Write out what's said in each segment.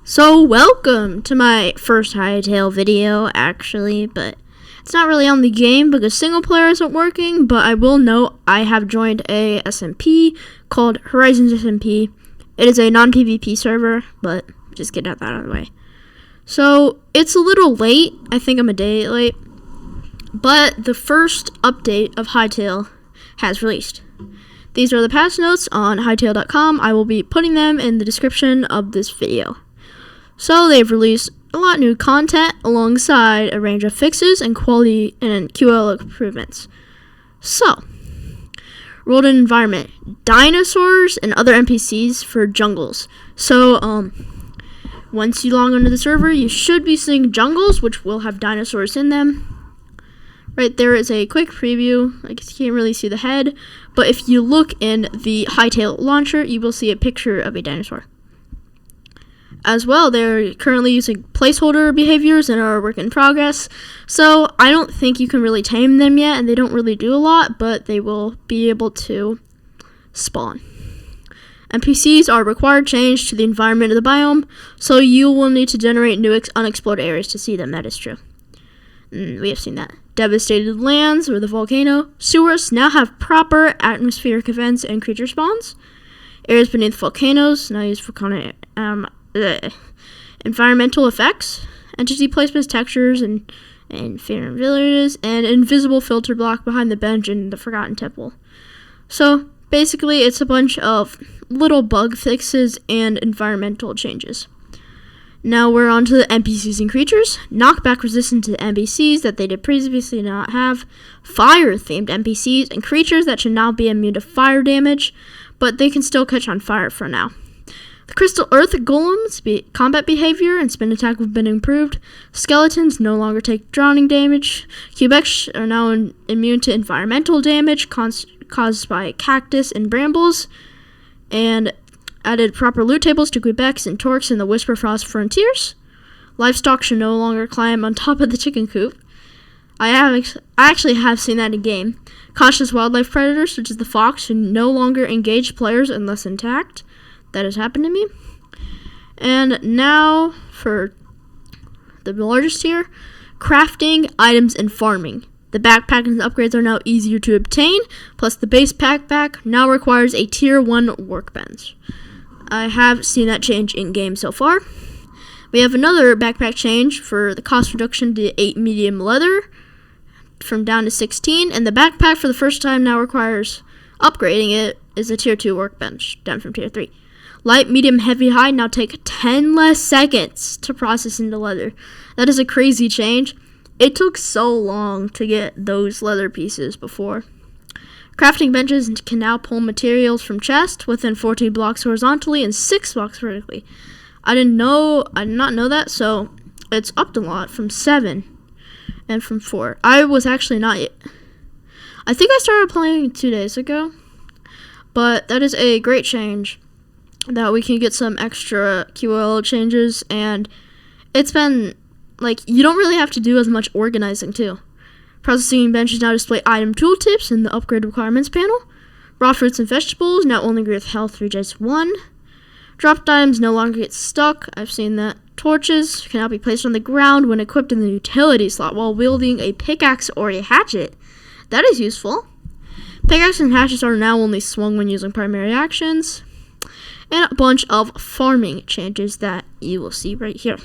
So welcome to my first Hytale video, actually, but it's not really on the game because single player isn't working, but I will note I have joined a SMP called Horizons SMP. It is a non-PvP server, but just get that out of the way. So it's a little late, I think I'm a day late, but the first update of Hytale has released. These are the patch notes on Hytale.com. I will be putting them in the description of this video. So they've released a lot of new content alongside a range of fixes and quality and QL improvements. So, world and environment, dinosaurs and other NPCs for jungles. So, once you log onto the server, you should be seeing jungles, which will have dinosaurs in them. Right there is a quick preview. I guess you can't really see the head, but if you look in the Hytale launcher, you will see a picture of a dinosaur. As well, they're currently using placeholder behaviors and are a work in progress, so I don't think you can really tame them yet, and they don't really do a lot, but they will be able to spawn. NPCs are required change to the environment of the biome, so you will need to generate new unexplored areas to see them. That is true. We have seen that. Devastated lands with a volcano. Sewers now have proper atmospheric events and creature spawns. Areas beneath volcanoes now use volcanic environmental effects, entity placements, textures, and favorite villages, and invisible filter block behind the bench in the Forgotten Temple. So basically, it's a bunch of little bug fixes and environmental changes. Now we're on to the NPCs and creatures. Knockback resistant to NPCs that they did previously not have. Fire-themed NPCs and creatures that should now be immune to fire damage, but they can still catch on fire for now. The Crystal Earth Golems' combat behavior and spin attack have been improved. Skeletons no longer take drowning damage. Cubex are now immune to environmental damage caused by cactus and brambles. And added proper loot tables to Quebecs and Torques in the Whisperfrost Frontiers. Livestock should no longer climb on top of the chicken coop. I actually have seen that in game. Conscious wildlife predators, such as the fox, should no longer engage players unless intact. That has happened to me. And now for the largest tier, crafting, items, and farming. The backpack and upgrades are now easier to obtain, plus the base backpack now requires a tier 1 workbench. I have seen that change in game so far. We have another backpack change for the cost reduction to 8 medium leather from down to 16, and the backpack for the first time now requires upgrading it is a tier 2 workbench down from tier 3. Light, medium, heavy, high now take 10 less seconds to process into leather. That is a crazy change. It took so long to get those leather pieces before. Crafting benches can now pull materials from chests within 14 blocks horizontally and 6 blocks vertically. I did not know that, so it's upped a lot from 7 and from 4. I was actually not yet. I think I started playing 2 days ago, but that is a great change that we can get some extra QL changes, and it's been you don't really have to do as much organizing too. Processing benches now display item tooltips in the upgrade requirements panel. Raw fruits and vegetables now only agree with health regens 1. Dropped items no longer get stuck. I've seen that. Torches can now be placed on the ground when equipped in the utility slot while wielding a pickaxe or a hatchet. That is useful. Pickaxes and hatchets are now only swung when using primary actions. And a bunch of farming changes that you will see right here.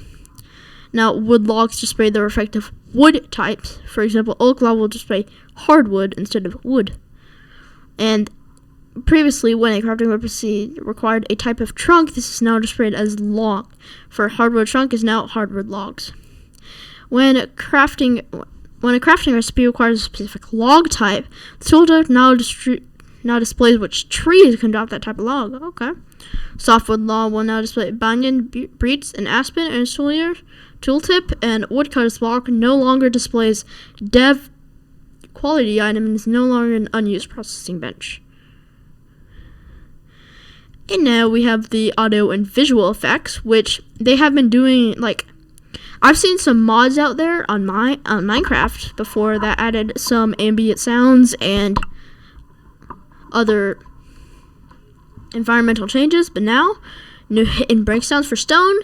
Now, wood logs display the respective wood types. For example, oak log will display hardwood instead of wood. And previously, when a crafting recipe required a type of trunk, this is now displayed as log. For hardwood trunk is now hardwood logs. When a crafting recipe requires a specific log type, the tooltip now displays which trees can drop that type of log. Okay. Softwood log will now display banyan, beech, and aspen in its tooltip, and woodcutter's block no longer displays dev quality item and is no longer an unused processing bench. And now we have the audio and visual effects, which they have been doing. I've seen some mods out there on Minecraft before that added some ambient sounds and other environmental changes, but now New hit and break sounds for stone,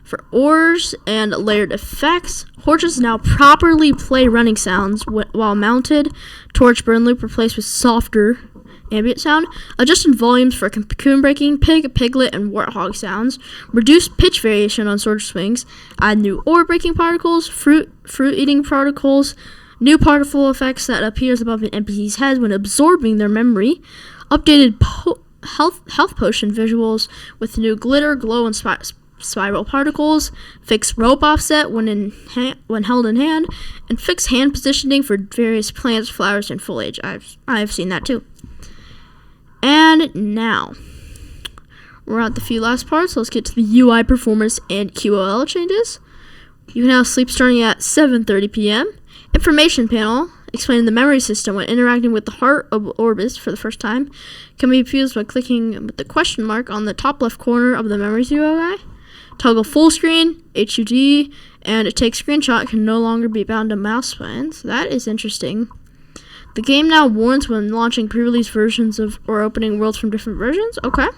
for ores, and layered effects. Horses now properly play running sounds while mounted. Torch burn loop replaced with softer ambient sound. Adjusted volumes for cocoon breaking, pig, piglet, and warthog sounds. Reduced pitch variation on sword swings. Add new ore breaking particles, fruit eating particles. New particle effects that appears above an NPC's head when absorbing their memory. Updated health potion visuals with new glitter, glow, and spiral particles. Fix rope offset when held in hand, and fix hand positioning for various plants, flowers, and foliage. I've seen that too. And now we're at the few last parts. Let's get to the UI performance and QOL changes. You can now sleep starting at 7:30 p.m. Information panel explaining the memory system when interacting with the heart of Orbis for the first time can be fused by clicking with the question mark on the top left corner of the memory UI. Toggle full screen, HUD, and a take screenshot can no longer be bound to mouse buttons. That is interesting. The game now warns when launching pre-release versions of or opening worlds from different versions. Okay.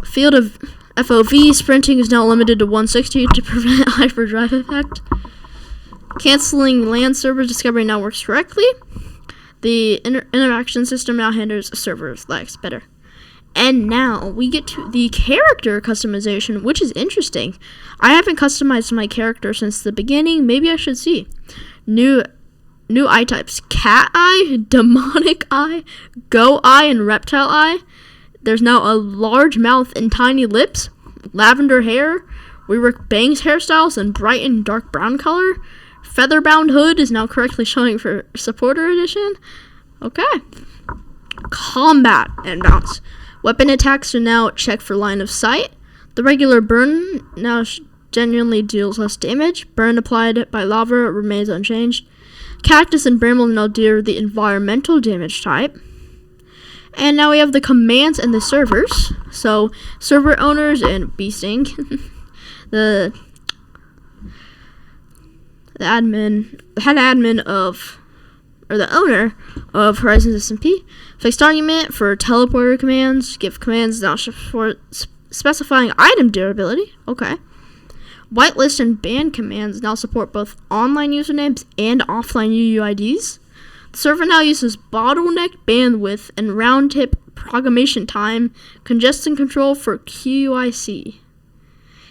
Field of FOV sprinting is now limited to 160 to prevent hyperdrive effect. Canceling land server discovery now works correctly. The interaction system now handles server lags better. And now we get to the character customization, which is interesting. I haven't customized my character since the beginning. Maybe I should see. New eye types: cat eye, demonic eye, go eye, and reptile eye. There's now a large mouth and tiny lips, lavender hair, rework bangs hairstyles, and bright and dark brown color. Featherbound hood is now correctly showing for supporter edition. Okay. Combat and bounce. Weapon attacks are now checked for line of sight. The regular burn now genuinely deals less damage. Burn applied by lava remains unchanged. Cactus and bramble now deal the environmental damage type. And now we have the commands and the servers. So server owners and beasting. the head admin of, or the owner of Horizons SMP, fixed argument for teleporter commands, give commands now for specifying item durability. Okay. Whitelist and ban commands now support both online usernames and offline UUIDs. The server now uses bottleneck bandwidth and round trip proclamation time, congestion control for QIC.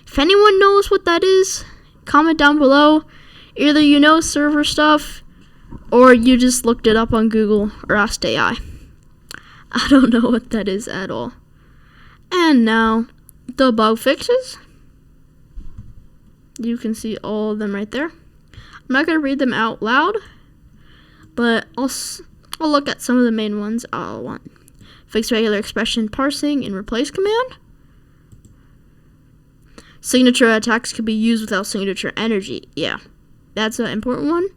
If anyone knows what that is, comment down below. Either you know server stuff, or you just looked it up on Google or asked AI. I don't know what that is at all. And now, the bug fixes. You can see all of them right there. I'm not going to read them out loud, but I'll look at some of the main ones I'll want. Fix regular expression parsing and replace command. Signature attacks could be used without signature energy. Yeah. That's an important one.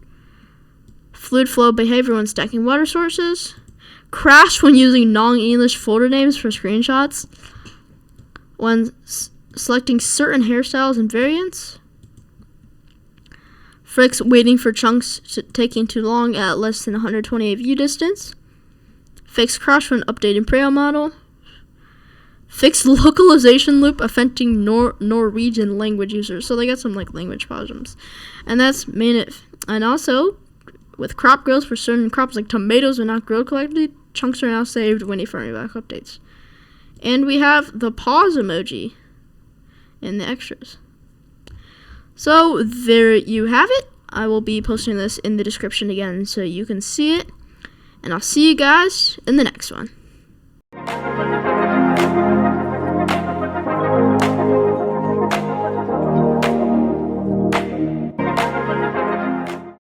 Fluid flow behavior when stacking water sources. Crash when using non-English folder names for screenshots. When selecting certain hairstyles and variants. Fix waiting for chunks taking too long at less than 128 view distance. Fix crash when updating Preo model. Fix localization loop affecting Norwegian language users. So they got some language problems. And that's main. And also, with crop growth for certain crops like tomatoes are not grown correctly, chunks are now saved waiting for any back updates. And we have the pause emoji in the extras. So there you have it. I will be posting this in the description again so you can see it. And I'll see you guys in the next one.